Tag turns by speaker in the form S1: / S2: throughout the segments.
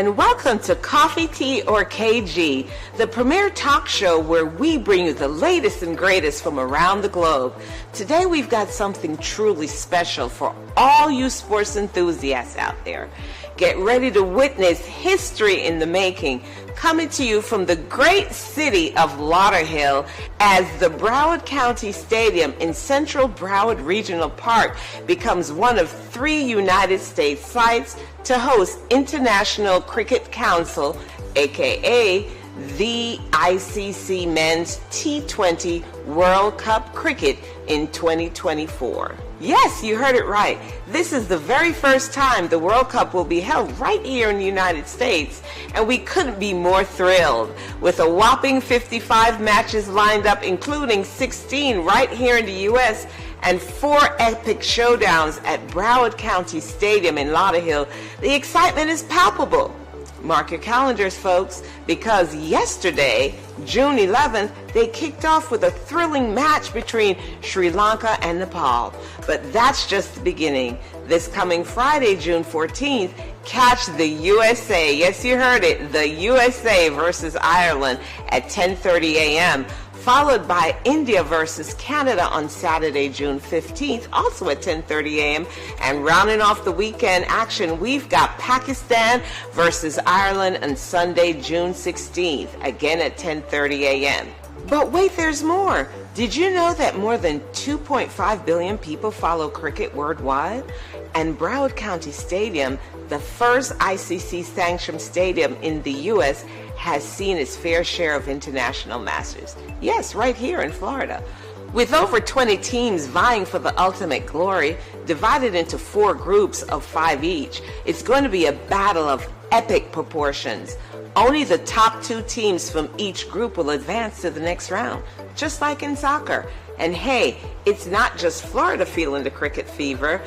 S1: and welcome to Coffee, Tea, or KG, the premier talk show where we bring you the latest and greatest from around the globe. Today we've got something truly special for all you sports enthusiasts out there. Get ready to witness history in the making, coming to you from the great city of Lauderhill as the Broward County Stadium in Central Broward Regional Park becomes one of 3 United States sites to host International Cricket Council, aka the ICC Men's T20 World Cup Cricket in 2024. Yes, you heard it right. This is the very first time the World Cup will be held right here in the United States, and we couldn't be more thrilled. With a whopping 55 matches lined up, including 16 right here in the U.S., and 4 epic showdowns at Broward County Stadium in Lauderhill, the excitement is palpable. Mark your calendars, folks, because yesterday, June 11th, they kicked off with a thrilling match between Sri Lanka and Nepal. But that's just the beginning. This coming Friday, June 14th, catch the USA, yes you heard it, the USA versus Ireland at 10:30 a.m., followed by India versus Canada on Saturday, June 15th, also at 10:30 a.m. And rounding off the weekend action, we've got Pakistan versus Ireland on Sunday, June 16th, again at 10:30 a.m. But wait, there's more. Did you know that more than 2.5 billion people follow cricket worldwide? And Broward County Stadium, the first ICC-sanctioned stadium in the U.S., has seen its fair share of international matches. Yes, right here in Florida. With over 20 teams vying for the ultimate glory, divided into 4 groups of 5 each, it's going to be a battle of epic proportions. Only the top 2 teams from each group will advance to the next round, just like in soccer. And hey, it's not just Florida feeling the cricket fever.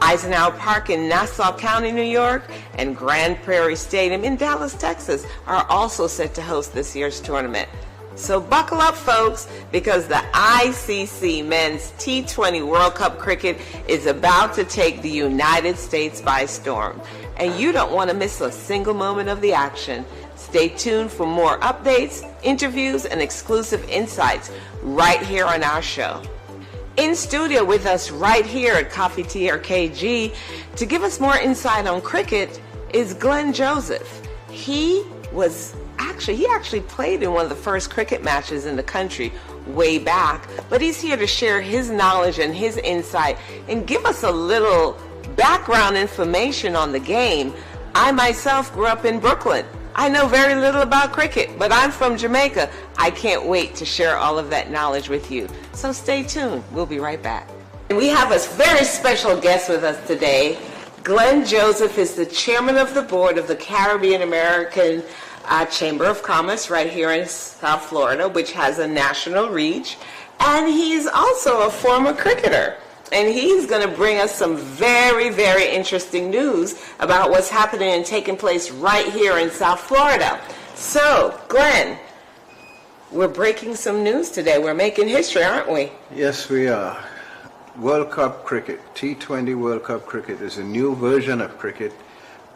S1: Eisenhower Park in Nassau County, New York, and Grand Prairie Stadium in Dallas, Texas are also set to host this year's tournament. So buckle up, folks, because the ICC Men's T20 World Cup Cricket is about to take the United States by storm. And you don't want to miss a single moment of the action. Stay tuned for more updates, interviews, and exclusive insights right here on our show. In studio with us right here at Coffee, Tea, or KG to give us more insight on cricket is Glenn Joseph. He actually played in one of the first cricket matches in the country way back, but he's here to share his knowledge and his insight and give us a little background information on the game. I myself grew up in Brooklyn. I know very little about cricket, but I'm from Jamaica. I can't wait to share all of that knowledge with you. So stay tuned. We'll be right back. And we have a very special guest with us today. Glenn Joseph is the chairman of the board of the Caribbean American Chamber of Commerce right here in South Florida, which has a national reach. And he's also a former cricketer. And he's going to bring us some very, very interesting news about what's happening and taking place right here in South Florida. So, Glenn, we're breaking some news today. We're making history, aren't we?
S2: Yes, we are. World Cup Cricket, T20 World Cup Cricket, is a new version of cricket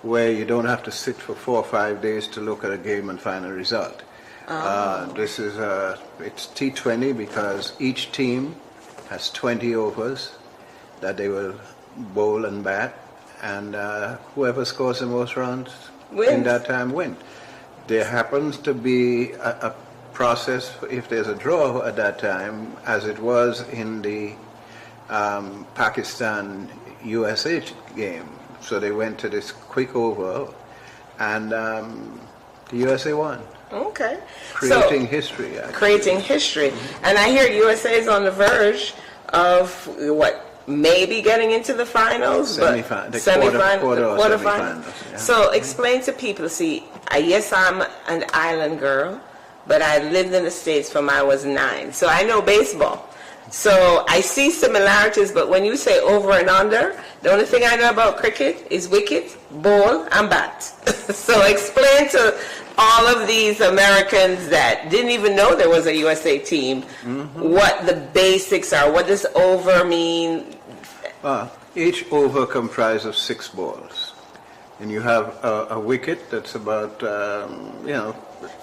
S2: where you don't have to sit for 4 or 5 days to look at a game and find a result. It's T20 because each team has 20 overs that they will bowl and bat, and whoever scores the most runs in that time wins. There happens to be a process if there's a draw at that time, as it was in the Pakistan-USA game. So they went to this quick over, and the USA won.
S1: Okay.
S2: Creating history. Actually.
S1: Creating history. And I hear USA is on the verge of what? Maybe getting into the finals, quarterfinals. Yeah. So explain to people, yes, I'm an island girl, but I lived in the States from I was 9. So I know baseball. So I see similarities, but when you say over and under, the only thing I know about cricket is wicket, ball, and bat. So explain to all of these Americans that didn't even know there was a USA team, what the basics are. What does over mean?
S2: Each over comprises of 6 balls. and you have a wicket that's about,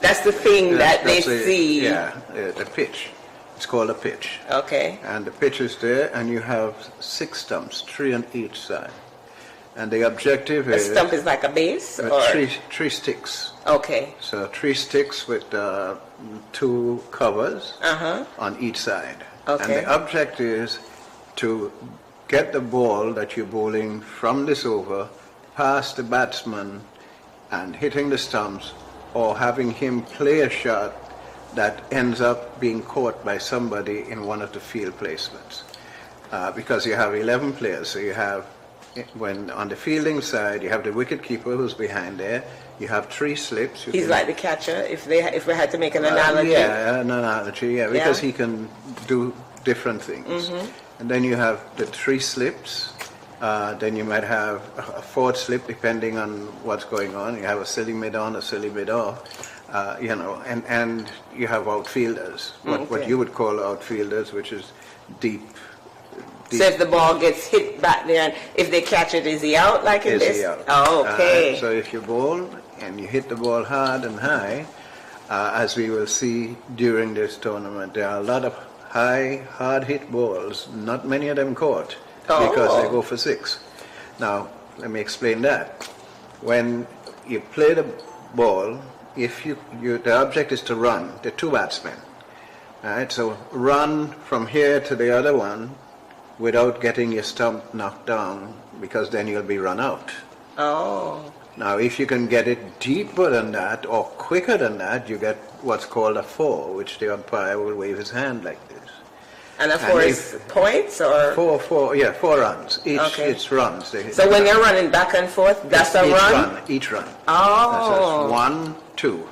S1: That's the thing that they see.
S2: Yeah, the pitch. It's called a pitch.
S1: Okay.
S2: And the pitch is there, and you have 6 stumps, 3 on each side. And the objective
S1: A
S2: is...
S1: stump is like a base? Or?
S2: Three sticks.
S1: Okay.
S2: So 3 sticks with 2 covers on each side.
S1: Okay.
S2: And the object is to get the ball that you're bowling from this over past the batsman and hitting the stumps, or having him play a shot that ends up being caught by somebody in one of the field placements. Because you have 11 players, so you have, when on the fielding side, you have the wicket keeper who's behind there. You have 3 slips.
S1: He's like the catcher, if we had to make an analogy.
S2: An analogy, because he can do different things. And then you have the 3 slips. Then you might have a 4th slip depending on what's going on. You have a silly mid on, a silly mid off, and you have outfielders, what you would call outfielders, which is deep.
S1: So if the ball gets hit back there, and if they catch it, is he out like in this?
S2: Is he out?
S1: Oh, okay.
S2: So if you bowl and you hit the ball hard and high, as we will see during this tournament, there are a lot of high, hard-hit balls, not many of them caught. Because they go for 6. Now, let me explain that. When you play the ball, if the object is to run, the 2 batsmen. All right, so run from here to the other one without getting your stump knocked down, because then you'll be run out.
S1: Oh.
S2: Now, if you can get it deeper than that or quicker than that, you get what's called a 4, which the umpire will wave his hand like this.
S1: And a 4 is points, or?
S2: 4 runs. It's runs.
S1: So when they're running back and forth, that's a run?
S2: Each run.
S1: Oh.
S2: That's 1, 2,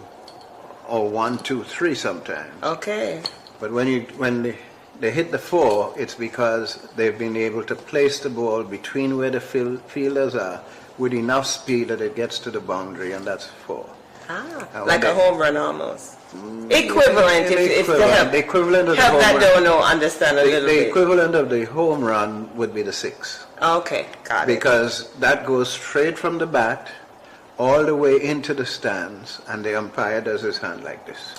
S2: or 1, 2, 3 sometimes.
S1: Okay.
S2: But when they hit the 4, it's because they've been able to place the ball between where the fielders are with enough speed that it gets to the boundary, and that's 4.
S1: Like a home run almost. Equivalent, if to help,
S2: the equivalent of
S1: help
S2: the home
S1: that
S2: run.
S1: don't know understand a little
S2: The
S1: bit.
S2: equivalent of the home run would be the 6.
S1: Okay, got it.
S2: Because that goes straight from the bat all the way into the stands, and the umpire does his hand like this.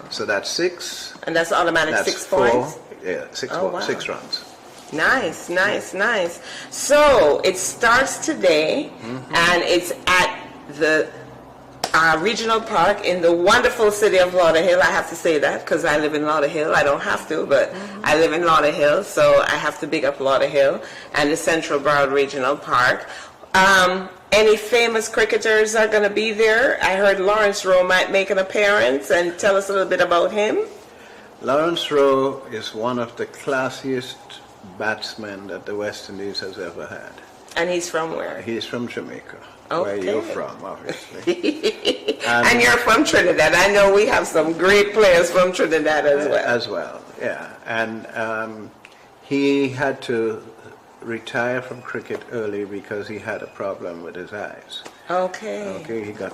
S2: So that's 6.
S1: And that's automatic,
S2: that's
S1: 6
S2: 4,
S1: points?
S2: Yeah, 6
S1: wow.
S2: 6 runs.
S1: Nice, nice, nice. So it starts today, and it's at the regional park in the wonderful city of Lauderhill. I have to say that because I live in Lauderhill. I don't have to, but I live in Lauderhill, so I have to big up Lauderhill and the Central Broward Regional Park. Any famous cricketers are going to be there? I heard Lawrence Rowe might make an appearance, and tell us a little bit about him.
S2: Lawrence Rowe is one of the classiest batsmen that the West Indies has ever had.
S1: And he's from where?
S2: He's from Jamaica, where
S1: Okay.
S2: you're from, obviously.
S1: And you're from Trinidad. I know we have some great players from Trinidad as well.
S2: As well, yeah. And he had to retire from cricket early because he had a problem with his eyes.
S1: Okay.
S2: Okay, he got,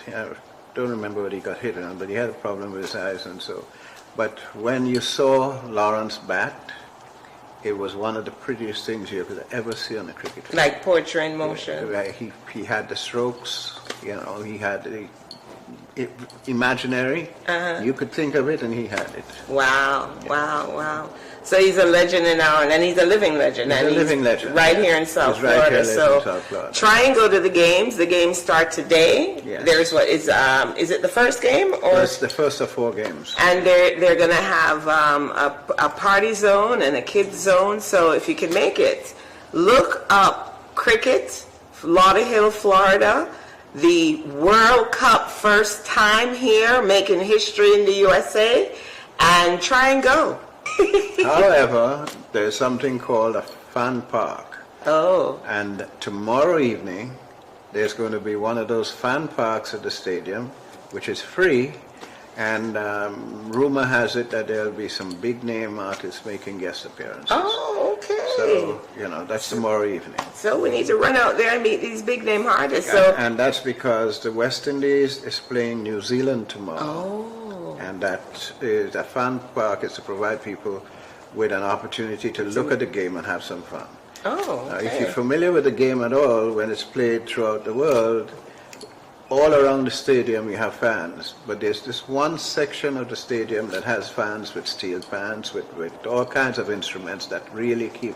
S2: I don't remember what he got hit on, but he had a problem with his eyes, and so. But when you saw Lawrence bat, it was one of the prettiest things you could ever see on a cricket field.
S1: Like poetry in motion.
S2: He had the strokes, he had the imaginary. You could think of it, and he had it.
S1: Wow, wow, wow. So he's a legend in our, and he's a living legend.
S2: He's
S1: and
S2: a living legend.
S1: Right here in South
S2: He's right
S1: Florida.
S2: here
S1: So
S2: in South Florida.
S1: try and go to the games. The games start today.
S2: Yes.
S1: There's what is it the first game or?
S2: It's the first of 4 games.
S1: And they're going to have a party zone and a kids zone. So if you can make it, look up cricket, Lauderhill, Florida. The World Cup first time here, making history in the USA, and try and go.
S2: However, there's something called a fan park.
S1: Oh.
S2: And tomorrow evening, there's going to be one of those fan parks at the stadium, which is free. And rumor has it that there'll be some big name artists making guest appearances.
S1: Oh, okay.
S2: So, that's tomorrow evening.
S1: So we need to run out there and meet these big name artists. So.
S2: And that's because the West Indies is playing New Zealand tomorrow.
S1: Oh.
S2: And that is a fan park is to provide people with an opportunity to look at the game and have some fun.
S1: Oh, okay.
S2: If you're familiar with the game at all, when it's played throughout the world, all around the stadium you have fans, but there's this one section of the stadium that has fans with steel fans, with all kinds of instruments that really keep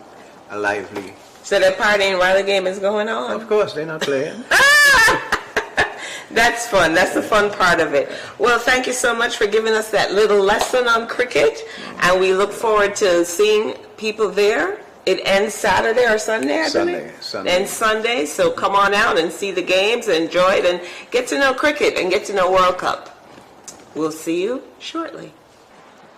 S2: a lively...
S1: So they're partying while the game is going on?
S2: Of course, they're not playing.
S1: That's fun. That's the fun part of it. Well, thank you so much for giving us that little lesson on cricket, and we look forward to seeing people there. It ends Saturday or Sunday, I believe?
S2: Sunday.
S1: And Sunday, so come on out and see the games, enjoy it, and get to know cricket and get to know World Cup. We'll see you shortly.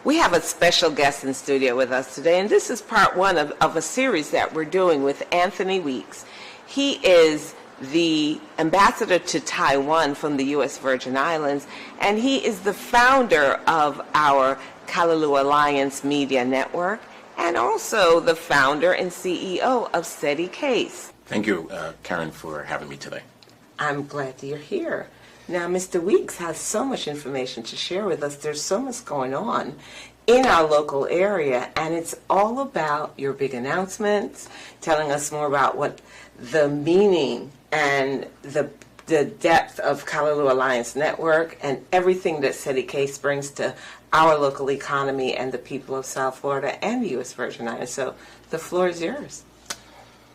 S1: We have a special guest in studio with us today, and this is part one of a series that we're doing with Anthony Weeks. He is the ambassador to Taiwan from the U.S. Virgin Islands, and he is the founder of our Kalalua Alliance Media Network, and also the founder and CEO of Steady Case.
S3: Thank you, Karen, for having me today.
S1: I'm glad that you're here. Now, Mr. Weeks has so much information to share with us. There's so much going on in our local area, and it's all about your big announcements, telling us more about what the meaning and the depth of Kalalua Alliance Network and everything that Steady Case brings to our local economy and the people of South Florida and the U.S. Virgin Islands. So the floor is yours.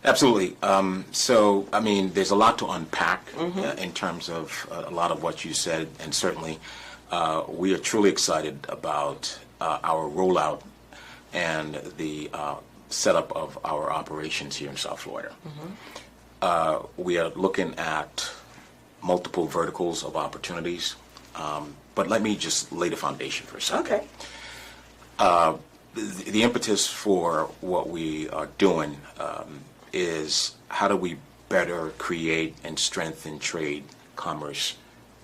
S3: Absolutely. There's a lot to unpack in terms of a lot of what you said, and certainly we are truly excited about our rollout and the setup of our operations here in South Florida. We are looking at multiple verticals of opportunities, but let me just lay the foundation for a second.
S1: Okay.
S3: The impetus for what we are doing is how do we better create and strengthen trade commerce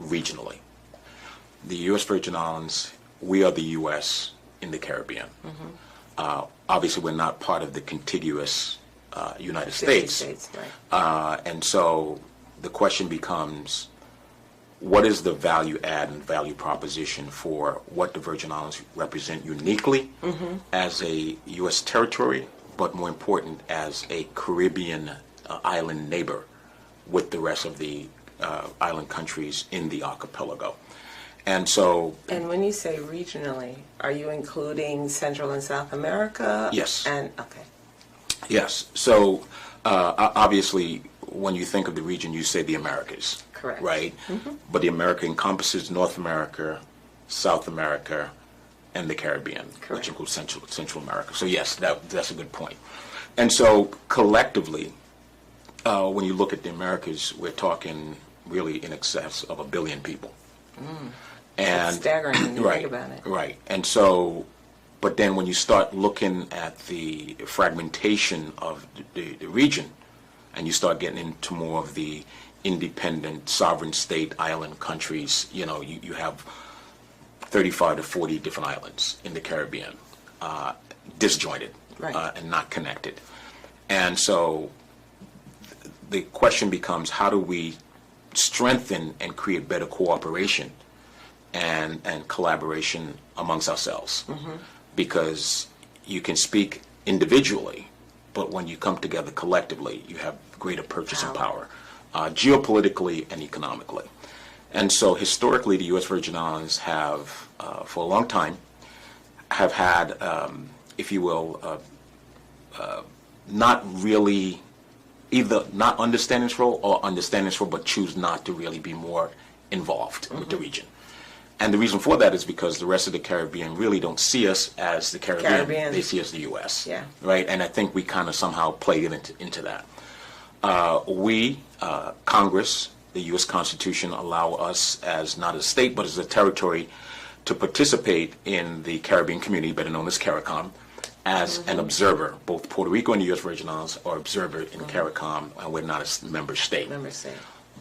S3: regionally. The U.S. Virgin Islands, we are the U.S. in the Caribbean. Obviously, we're not part of the contiguous United States.
S1: Right.
S3: And so the question becomes, what is the value add and value proposition for what the Virgin Islands represent uniquely as a U.S. territory, but more important, as a Caribbean island neighbor with the rest of the island countries in the archipelago? And so...
S1: And when you say regionally, are you including Central and South America?
S3: Yes.
S1: Okay.
S3: Yes. So obviously, when you think of the region, you say the Americas.
S1: Correct.
S3: Right? But the America encompasses North America, South America, and the Caribbean,
S1: Correct.
S3: which includes Central America. So yes, that's a good point. And so collectively, when you look at the Americas, we're talking really in excess of 1 billion people.
S1: That's staggering when you think about it.
S3: Right. And so, but then when you start looking at the fragmentation of the region, and you start getting into more of the independent sovereign state island countries, you have 35 to 40 different islands in the Caribbean, disjointed and not connected. And so the question becomes, how do we strengthen and create better cooperation and collaboration amongst ourselves? Because you can speak individually, but when you come together collectively, you have greater purchasing power, geopolitically and economically. And so historically, the U.S. Virgin Islands have, for a long time, have had, if you will, not really either not understand its role or understand its role, but choose not to really be more involved with the region. And the reason for that is because the rest of the Caribbean really don't see us as the Caribbean. They see us as the U.S.
S1: Yeah.
S3: Right? And I think we kind of somehow played into that. Congress, the U.S. Constitution, allow us as not a state but as a territory to participate in the Caribbean community, better known as CARICOM, as an observer. Both Puerto Rico and the U.S. Virgin Islands are observer in CARICOM, and we're not a member state.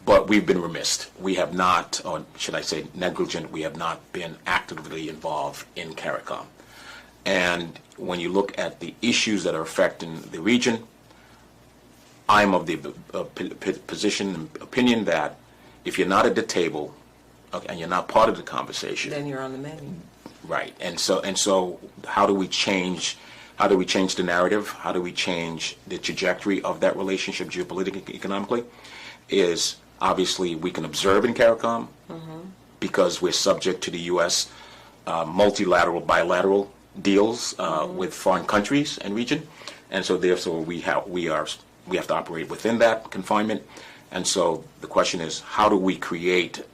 S3: But we've been remiss. We have not, or should I say negligent, we have not been actively involved in CARICOM. And when you look at the issues that are affecting the region, I'm of the position and opinion that if you're not at the table and you're not part of the conversation,
S1: then you're on the menu.
S3: Right. And so how do we change How do we change the narrative? How do we change the trajectory of that relationship geopolitically, economically? Is obviously we can observe in CARICOM because we're subject to the U.S. Multilateral, bilateral deals with foreign countries and region, and so therefore we have to operate within that confinement. And so the question is, how do we create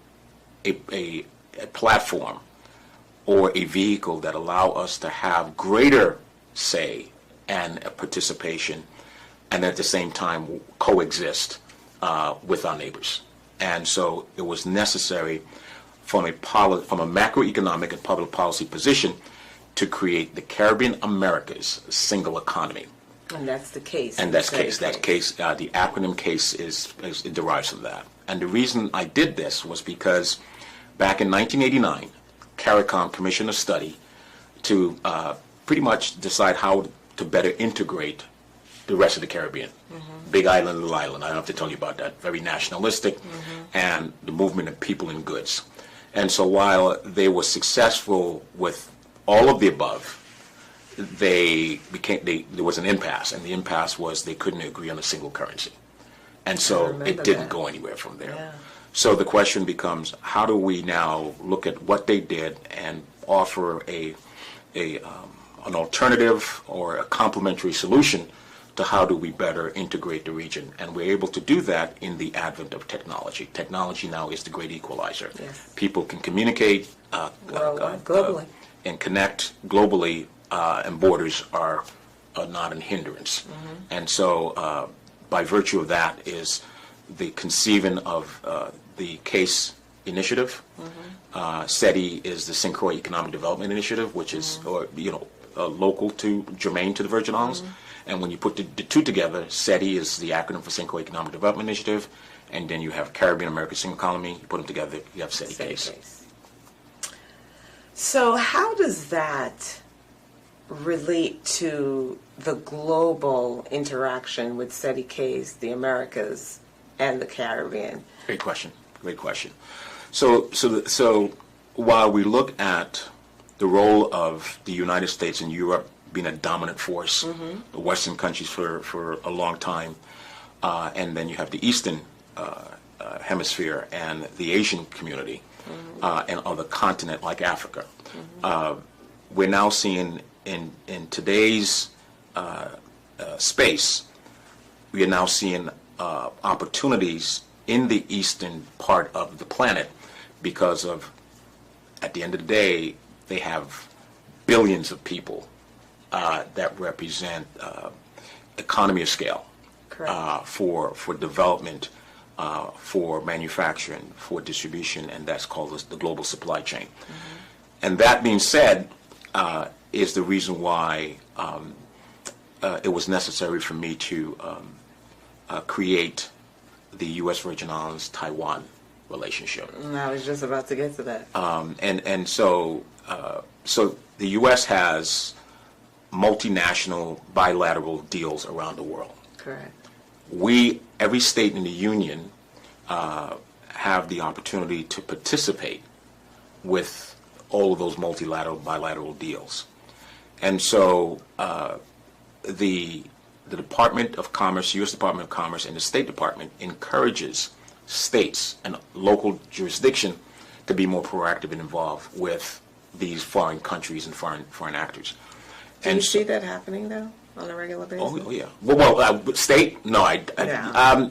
S3: a platform or a vehicle that allow us to have greater say and participation, and at the same time coexist with our neighbors? And so it was necessary from a macroeconomic and public policy position to create the Caribbean Americas single economy.
S1: And that's the case.
S3: And that's case. That case, the acronym CASE it derives from that. And the reason I did this was because back in 1989, CARICOM commissioned a study to pretty much decide how to better integrate the rest of the Caribbean. Big island, little island. I don't have to tell you about that. Very nationalistic, and the movement of people and goods. And so while they were successful with all of the above, there was an impasse, and the impasse was they couldn't agree on a single currency. And so it didn't go anywhere from there.
S1: Yeah.
S3: So the question becomes, how do we now look at what they did and offer an alternative or a complementary solution to how do we better integrate the region? And we're able to do that in the advent of technology. Technology now is the great equalizer.
S1: Yes.
S3: People can communicate
S1: globally.
S3: And connect globally, and borders are not a hindrance. And so by virtue of that is the conceiving of the CASE initiative. SETI is the St. Croix Economic Development Initiative, which is local to, germane to the Virgin Islands. And when you put the two together, SETI is the acronym for St. Croix Economic Development Initiative, and then you have Caribbean American Single Economy. You put them together, you have SETI CASE.
S1: So how does that relate to the global interaction with SETI CASE, the Americas, and the Caribbean?
S3: Great question. Great question. So while we look at the role of the United States and Europe being a dominant force, the Western countries for a long time, and then you have the Eastern Hemisphere and the Asian community, and other continent like Africa. We're now seeing in today's space, we are now seeing opportunities in the eastern part of the planet because of, at the end of the day, they have billions of people that represent economy of scale for development, for manufacturing, for distribution, and that's called the global supply chain. And that being said, is the reason why it was necessary for me to create the U.S. Virgin Islands Taiwan relationship.
S1: I was just about to get to that.
S3: And so the U.S. has multinational bilateral deals around the world.
S1: Correct.
S3: Every state in the Union have the opportunity to participate with all of those multilateral, bilateral deals. And so the Department of Commerce, U.S. Department of Commerce, and the State Department encourages states and local jurisdiction to be more proactive and involved with these foreign countries and foreign actors.
S1: Do you see that happening, though, on a regular basis?
S3: Oh yeah. Well, state? No,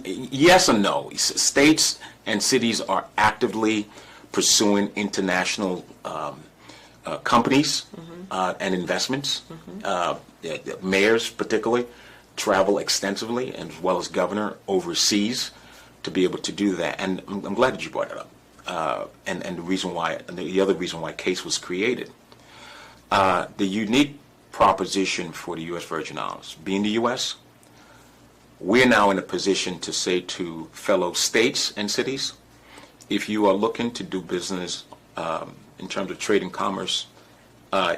S3: yes and no. States and cities are actively pursuing international companies and investments. Mayors, particularly, travel extensively, as well as governor overseas, to be able to do that. And I'm glad that you brought it up. And the reason why, and the other reason why CASE was created, the unique proposition for the U.S. Virgin Islands, being the U.S., we're now in a position to say to fellow states and cities, if you are looking to do business in terms of trade and commerce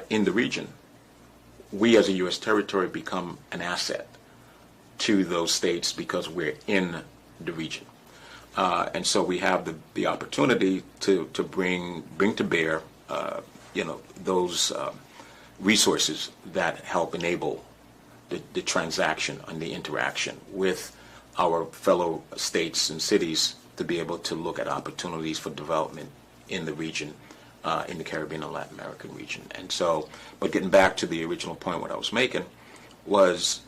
S3: in the region, we as a U.S. territory become an asset to those states because we're in the region. And so we have the opportunity to bring to bear those resources that help enable the transaction and the interaction with our fellow states and cities to be able to look at opportunities for development in the region, in the Caribbean and Latin American region. And so, but getting back to the original point, what I was making was,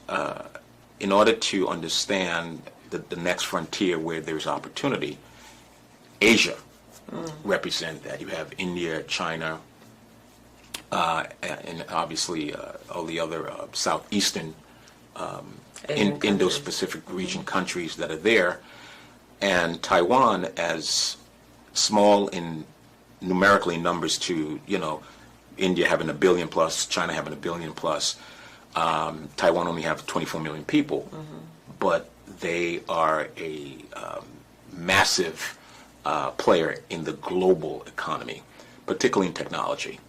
S3: in order to understand the next frontier where there's opportunity, Asia represent that. You have India, China, and obviously all the other southeastern Indo-Pacific region countries that are there, and Taiwan, as small in numerically numbers to, India having 1 billion plus, China having 1 billion plus, Taiwan only have 24 million people, but they are a massive player in the global economy, particularly in technology.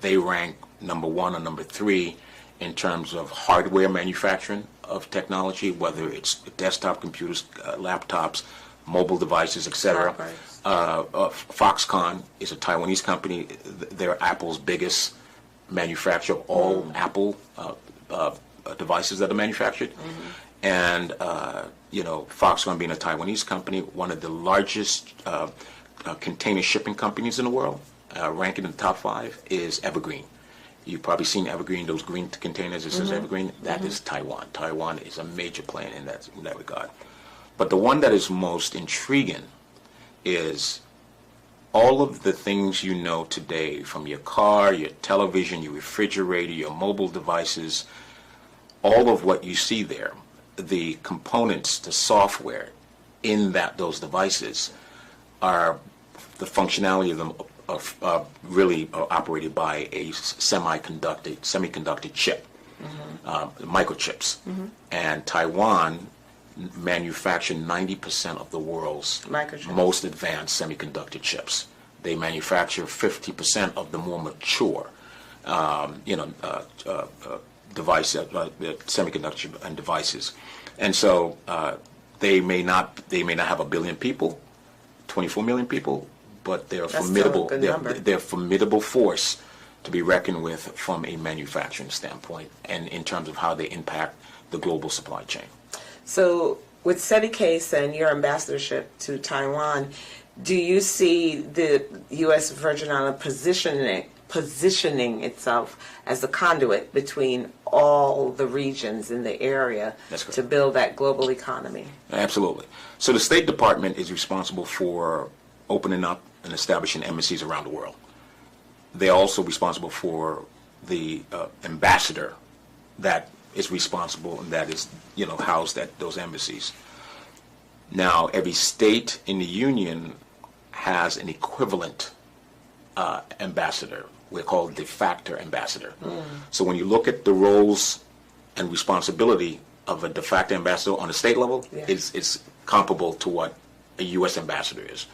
S3: They rank number 1 or number 3 in terms of hardware manufacturing of technology, whether it's desktop computers, laptops, mobile devices, etc. Foxconn is a Taiwanese company. They're Apple's biggest manufacturer of all Apple devices that are manufactured. And, Foxconn being a Taiwanese company, one of the largest container shipping companies in the world, ranking in the top 5 is Evergreen. You've probably seen Evergreen, those green containers that says Evergreen. That is Taiwan. Taiwan is a major player in that regard. But the one that is most intriguing is all of the things you know today, from your car, your television, your refrigerator, your mobile devices, all of what you see there, the components, the software in those devices are the functionality of them really operated by a semiconductor chip, microchips. And Taiwan manufacture 90% of the world's most advanced semiconductor chips. They manufacture 50% of the more mature, semiconductor and devices. And so they may not have 1 billion people, 24 million people, but they're formidable. They're a formidable force to be reckoned with from a manufacturing standpoint, and in terms of how they impact the global supply chain.
S1: So, with SETI case and your ambassadorship to Taiwan, do you see the U.S. Virgin Islands positioning itself as a conduit between all the regions in the area to build that global economy?
S3: Absolutely. So the State Department is responsible for opening up and establishing embassies around the world. They're also responsible for the ambassador that is responsible and that is, housed at those embassies. Now, every state in the Union has an equivalent ambassador. We're called de facto ambassador. So when you look at the roles and responsibility of a de facto ambassador on a state level, it's comparable to what a U.S. ambassador is.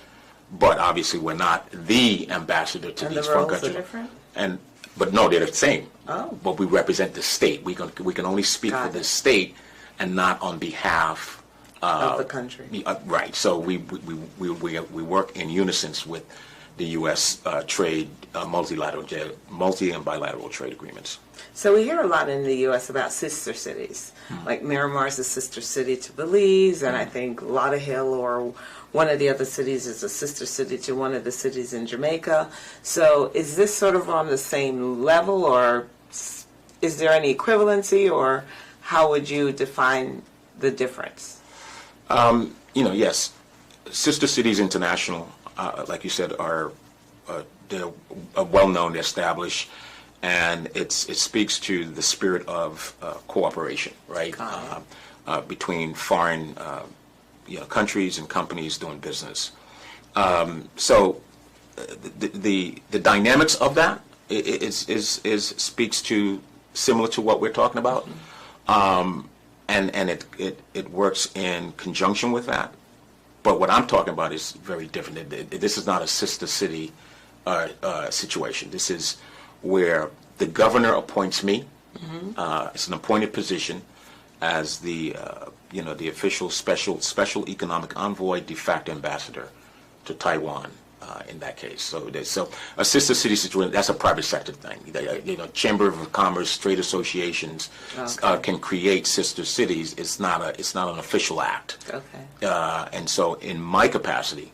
S3: But obviously, we're not the ambassador to these foreign countries.
S1: And the roles are different?
S3: But no, they're the same.
S1: Oh.
S3: But we represent the state. We can only speak for the state and not on behalf
S1: of the country.
S3: Right. So we work in unison with the U.S. trade, multi and bilateral trade agreements.
S1: So we hear a lot in the U.S. about sister cities. Like Miramar is a sister city to Belize, and I think Lauderhill or one of the other cities is a sister city to one of the cities in Jamaica. So is this sort of on the same level, or is there any equivalency, or how would you define the difference?
S3: Yes. Sister Cities International, like you said, are they're well-known, established, and it speaks to the spirit of cooperation, right, between foreign countries and companies doing business. So the dynamics of that is speaks to similar to what we're talking about, and it works in conjunction with that. But what I'm talking about is very different. This is not a sister city situation. This is where the governor appoints me. It's an appointed position as the the official special economic envoy, de facto ambassador to Taiwan. in that case. So a sister city situation, that's a private sector thing. Chamber of Commerce, trade associations can create sister cities. It's not an official act.
S1: Okay.
S3: And so in my capacity,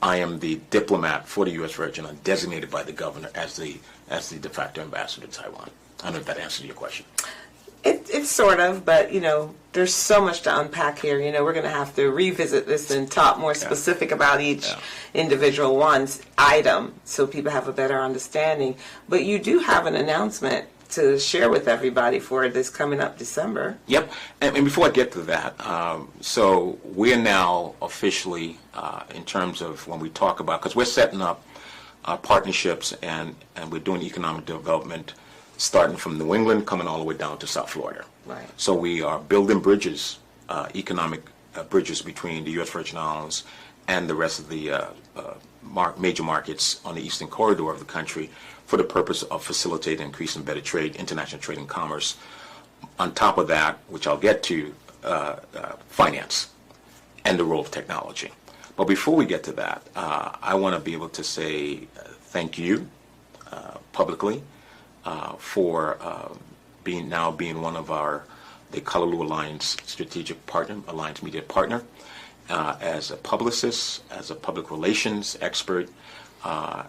S3: I am the diplomat for the U.S. Virgin. I'm designated by the governor as the de facto ambassador to Taiwan. I don't know if that answered your question.
S1: It's sort of, but, there's so much to unpack here. We're going to have to revisit this and talk more specific about each individual item so people have a better understanding. But you do have an announcement to share with everybody for this coming up December.
S3: Yep. And before I get to that, so we're now officially, in terms of when we talk about, because we're setting up partnerships and we're doing economic development starting from New England, coming all the way down to South Florida.
S1: Right.
S3: So we are building bridges, economic bridges between the U.S. Virgin Islands and the rest of the major markets on the eastern corridor of the country for the purpose of facilitating increasing better trade, international trade and commerce. On top of that, which I'll get to, finance and the role of technology. But before we get to that, I want to be able to say thank you publicly for being one of the Kalalua Alliance strategic partner, Alliance media partner, as a publicist, as a public relations expert,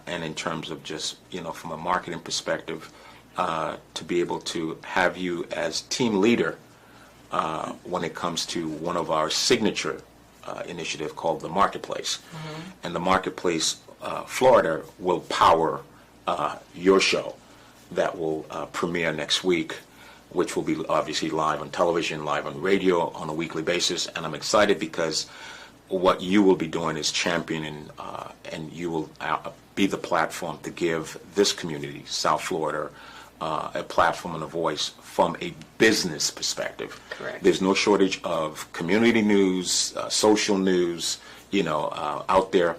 S3: and in terms of just, from a marketing perspective, to be able to have you as team leader when it comes to one of our signature initiative called the Marketplace. Mm-hmm. And the Marketplace Florida will power your show that will premiere next week, which will be obviously live on television, live on radio on a weekly basis. And I'm excited because what you will be doing is championing, and you will be the platform to give this community, South Florida, a platform and a voice from a business perspective.
S1: Correct.
S3: There's no shortage of community news, social news, out there.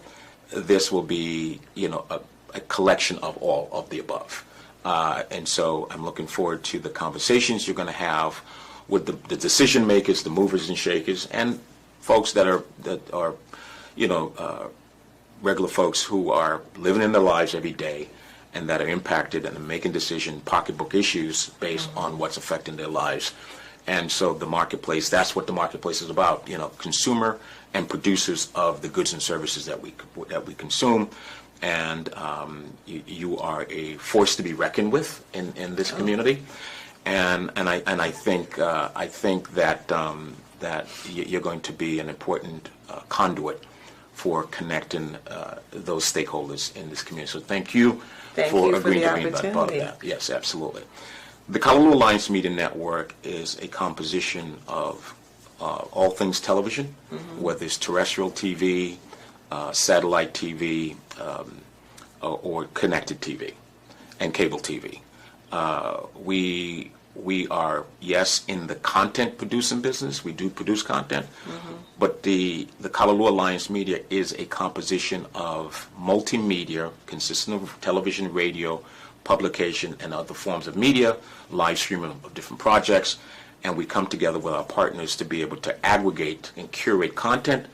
S3: This will be, a collection of all of the above. And so I'm looking forward to the conversations you're going to have with the decision makers, the movers and shakers, and folks that are regular folks who are living in their lives every day and that are impacted and are making pocketbook issues based on what's affecting their lives. And so the Marketplace, that's what the Marketplace is about, consumer and producers of the goods and services that we consume. And you are a force to be reckoned with in this community, and I think that you're going to be an important conduit for connecting those stakeholders in this community. So thank you for agreeing to be part of that. Yes, absolutely. The Kalalua Alliance Media Network is a composition of all things television, whether it's terrestrial TV, satellite TV, or connected TV and cable TV. We are, yes, in the content producing business. We do produce content, but the Kalalua Alliance Media is a composition of multimedia consisting of television, radio, publication, and other forms of media, live streaming of different projects, and we come together with our partners to be able to aggregate and curate content,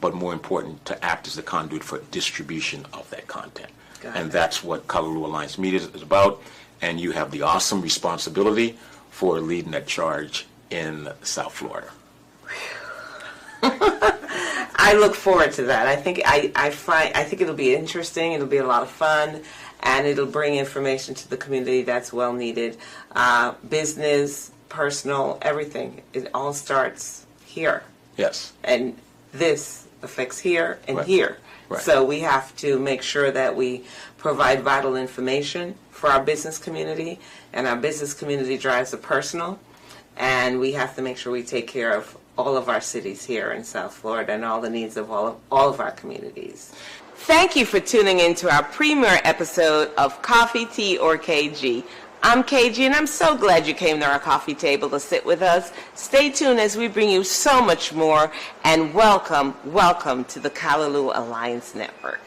S3: but more important, to act as the conduit for distribution of that content. And that's what Kalalua Alliance Media is about, and you have the awesome responsibility for leading that charge in South Florida.
S1: I look forward to that. I think it'll be interesting. It'll be a lot of fun, and it'll bring information to the community that's well needed. Business, personal, everything. It all starts here.
S3: Yes.
S1: And this affects here and
S3: Right.
S1: here.
S3: Right.
S1: So we have to make sure that we provide vital information for our business community, and our business community drives the personal, and we have to make sure we take care of all of our cities here in South Florida and all the needs of all of our communities. Thank you for tuning in to our premiere episode of Coffee, Tea, or KG. I'm KG, and I'm so glad you came to our coffee table to sit with us. Stay tuned as we bring you so much more, and welcome to the Kalalua Alliance Network.